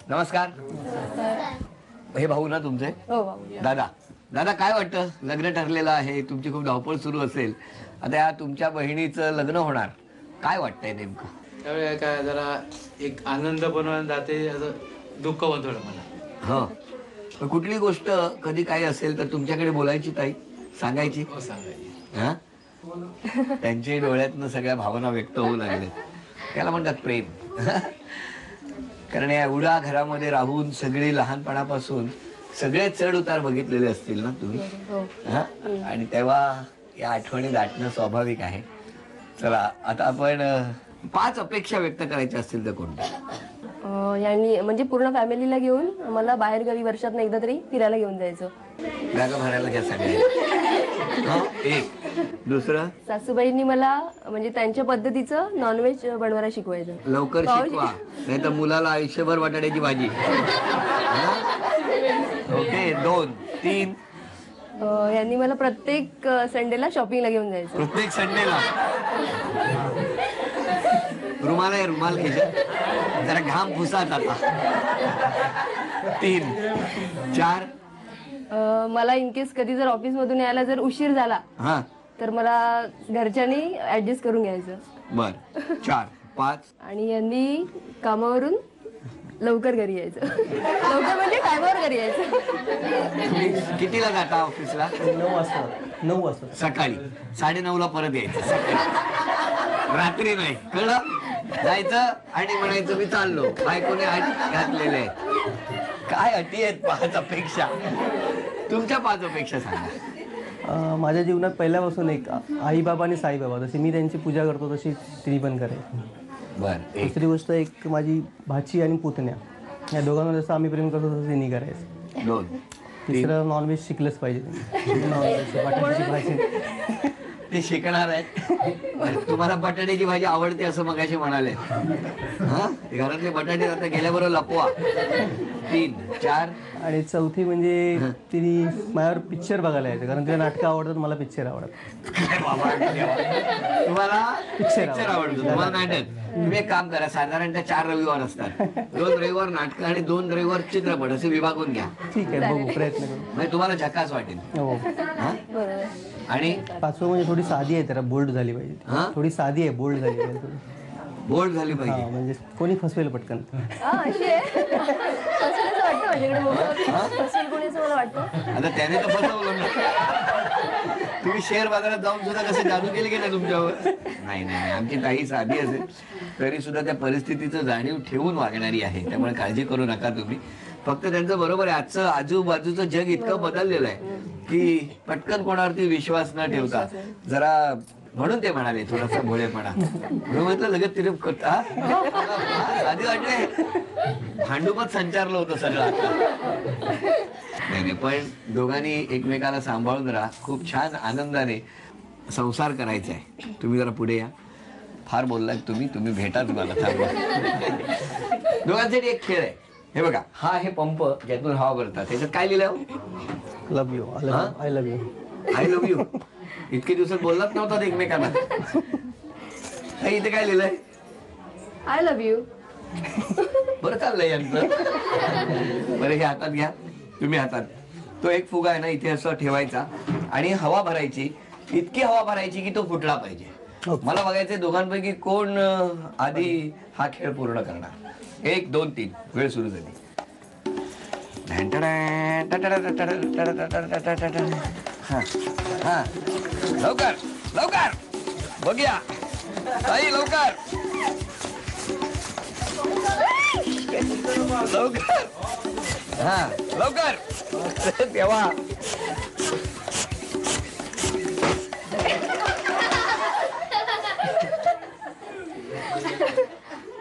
नमस्कार. हे भाऊ ना तुमचे? हो भाऊ. दादा, दादा काय वाटतं, लग्न ठरलेलं आहे, तुमची खूप धावपळ सुरू असेल, आता या तुमच्या बहिणीचं लग्न होणार, काय वाटतंय नेमकं? त्यावेळी काय जरा एक आनंद बनवून जाते, असं दुःख पण थोडं मला. हो, कुठली गोष्ट कधी काही असेल तर तुमच्याकडे बोलायची, ताई सांगायची. हो सांगायची. हा, त्यांच्याही डोळ्यातनं सगळ्या भावना व्यक्त होऊ लागल्या, त्याला म्हणतात प्रेम. कारण या एवढ्या घरामध्ये राहून सगळे लहानपणापासून सगळे चढ उतार बघितलेले असतील ना तुम्ही. हा, आणि तेव्हा या आठवणी दाटणं स्वाभाविक आहे. चला आता आपण 5 अपेक्षा व्यक्त करायच्या असतील तर कोणत्या? यांनी म्हणजे पूर्ण फॅमिलीला घेऊन मला बाहेर गावी वर्षातून एकदा तरी फिरायला घेऊन जायचं. बॅगा भरायला घ्या सगळ्या. एक. दुसरं, सासूबाईंनी मला म्हणजे त्यांच्या पद्धतीचं नॉनव्हेज बनवायला शिकवायचं. लवकर शिकवा, नाही तर मुलाला आयुष्यभर बटाट्याची भाजी. ओके. 2. 3. यांनी मला प्रत्येक संडेला शॉपिंगला घेऊन जायचं. प्रत्येक संडेला. रुमाल आहे, रुमाल घ्यायचा, जरा घाम पुसात आता. 3. 4. मला इन केस कधी जर ऑफिस मधून यायला जर उशीर झाला हा, तर मला घरच्यांनी ऍडजस्ट करून घ्यायचं. बर. 4. 5. आणि यांनी कामावरून लवकर घरी यायचं. लवकर म्हणजे टायमावर घरी यायचं. तुम्ही कितीला जाता ऑफिसला? 9 वाजता. 9 वाजता सकाळी. 9:30ला परत यायचं सकाळी, रात्री नाही, कळलं? जायचं आणि म्हणायचं मी चाललो. बायकोने अटी घातलेले आहेत. काय अटी आहेत? 5 अपेक्षा. तुमच्या 5 अपेक्षा सांगा. माझ्या जीवनात पहिल्यापासून एक आई बाबा आणि साई बाबा, जशी मी त्यांची पूजा करतो तशी तिने पण करायची. बर. दुसरी गोष्ट, एक माझी भाची आणि पुतण्या, या दोघांना जसं आम्ही प्रेम करतो तसं तिने करायचं. 2. तिसरं, नॉनव्हेज शिकलंच पाहिजे. नॉनव्हेज, बटाट्याची भाजी ते शिकणार आहेत. तुम्हाला बटाट्याची भाजी आवडते असं मगाशी म्हणाले. हा, घरातले बटाटे आता गेल्याबरोबर लपवा. 3. 4. आणि चौथी म्हणजे तिने माझ्यावर पिक्चर बघायला यायचं, कारण तिला नाटकं आवडतात, मला पिक्चर आवडतात. तुम्हाला पिक्चर आवडतो, तुम्हाला नाटक. तुम्ही एक काम करा, साधारणतः 4 रविवार असतात. 2 रविवार नाटक आणि 2 रविवार चित्रपट, असे विभागून घ्या. ठीक आहे, बघू, प्रयत्न करू. म्हणजे तुम्हाला झकास वाटेल. हो. हा? आणि 5वं म्हणजे थोडी साधी आहे, जरा बोल्ड झाली पाहिजे. थोडी साधी आहे, बोल्ड झाली पाहिजे थोडी. बोल्ड झाली हा, पाहिजे. म्हणजे कोणी फसवेल पटकन. अशी आहे. फसवेलचं वाटतं माझ्याकडे मोबाईल. फसवेल कोणी असं मला वाटतं. आता त्याने तर फसवलं ना. तुम्ही शेअर बाजारात जाऊन सुद्धा कसं जादू केली की नाही तुमच्यावर? नाही नाही, आमची ताई साधी असेल तरी सुद्धा त्या परिस्थितीचं जाणीव ठेवून वागणारी आहे, त्यामुळे काळजी करू नका तुम्ही. फक्त त्यांचं बरोबर आहे, आजचं आजूबाजूचं जग इतकं बदललेलं आहे की पटकन कोणावरती विश्वास न ठेवता जरा, म्हणून ते म्हणाले थोडासा भोळेपणा. मी म्हटलं लगेच तिने आधी वाटले भांडूपच संचारलं होतं सगळं आता. नाही नाही, पण दोघांनी एकमेकाला सांभाळून राहा. खूप छान आनंदाने संसार करायचा आहे. तुम्ही जरा पुढे या. फार बोललाय तुम्ही, तुम्ही भेटाच मला. थांबा. दोघांसाठी एक खेळ आहे. हे बघा, हा आहे पंप ज्यातून हवा भरतात. त्याच्यात काय लिहिलं? Love you. I love you. I love you. इतके दिवसात बोललाच नव्हता एकमेकांना. इथे काय लिहिलंय? I love you. बरं चाललंय यांचं. बरं, हे हातात घ्या, तुम्ही हातात. तो एक फुगा आहे ना, इथे असं ठेवायचा आणि हवा भरायची. इतकी हवा भरायची की तो फुटला पाहिजे. मला बघायचंय दोघांपैकी कोण आधी हा खेळ पूर्ण करणार. 1, 2, 3. वेळ सुरू झाली. हा हा, लवकर लवकर बघूया ताई, लवकर लवकर. हा लवकर. तेव्हा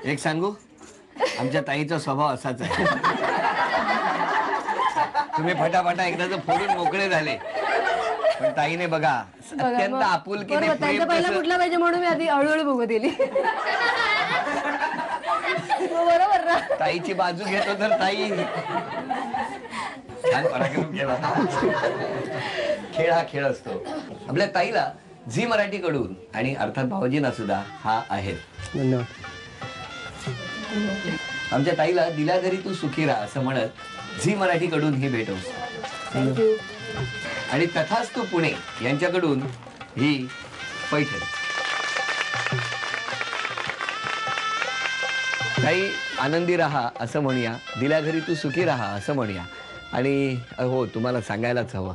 एक सांगू, आमच्या ताईचा स्वभाव असाच आहे. तुम्ही फटाफटा एकदा तर फोडून मोकळे झाले, पण ताईने बघा अत्यंत आपुलकीने त्यांचा पहिला कुठला पाहिजे म्हणून मी आधी हळूहळू बघत गेली. बरोबर ना. ताईची बाजू घेतो तर ताई छान पराक्रम केला. खेळ हा खेळ असतो. आपल्या ताईला झी मराठी कडून आणि अर्थात भावजींना सुद्धा हा आहे. धन्यवाद. आमच्या ताईला दिल्या घरी तू सुखी राहा असं म्हणत झी मराठीकडून ही भेट होती. थँक्यू. आणि तथास्तु पुणे यांच्याकडून ही पैठणी. काही आनंदी राहा असं म्हणूया, दिल्या घरी तू सुखी राहा असं म्हणूया. आणि हो, तुम्हाला सांगायलाच हवं,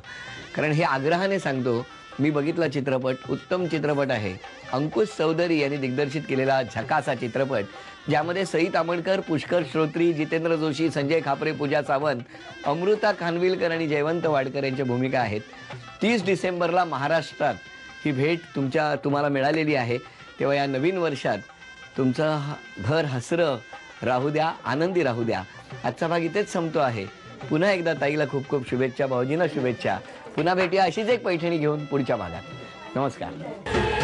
कारण हे आग्रहाने सांगतो. मी बघितला चित्रपट, उत्तम चित्रपट आहे. अंकुश चौधरी यांनी दिग्दर्शित केलेला झकासा चित्रपट, ज्यामध्ये सई तामणकर, पुष्कर श्रोत्री, जितेंद्र जोशी, संजय खापरे, पूजा सावंत, अमृता खानविलकर आणि जयवंत वाडकर यांच्या भूमिका आहेत. 30 डिसेंबरला महाराष्ट्रात ही भेट तुम्हाला मिळालेली आहे. तेव्हा या नवीन वर्षात तुमचं घर हसरं राहू द्या, आनंदी राहू द्या. आजचा भाग इथेच संपतो आहे. पुन्हा एकदा ताईला खूप खूप शुभेच्छा, भाऊजींना शुभेच्छा. पुन्हा भेटूया अशीच एक पैठणी घेऊन पुढच्या भागात. नमस्कार.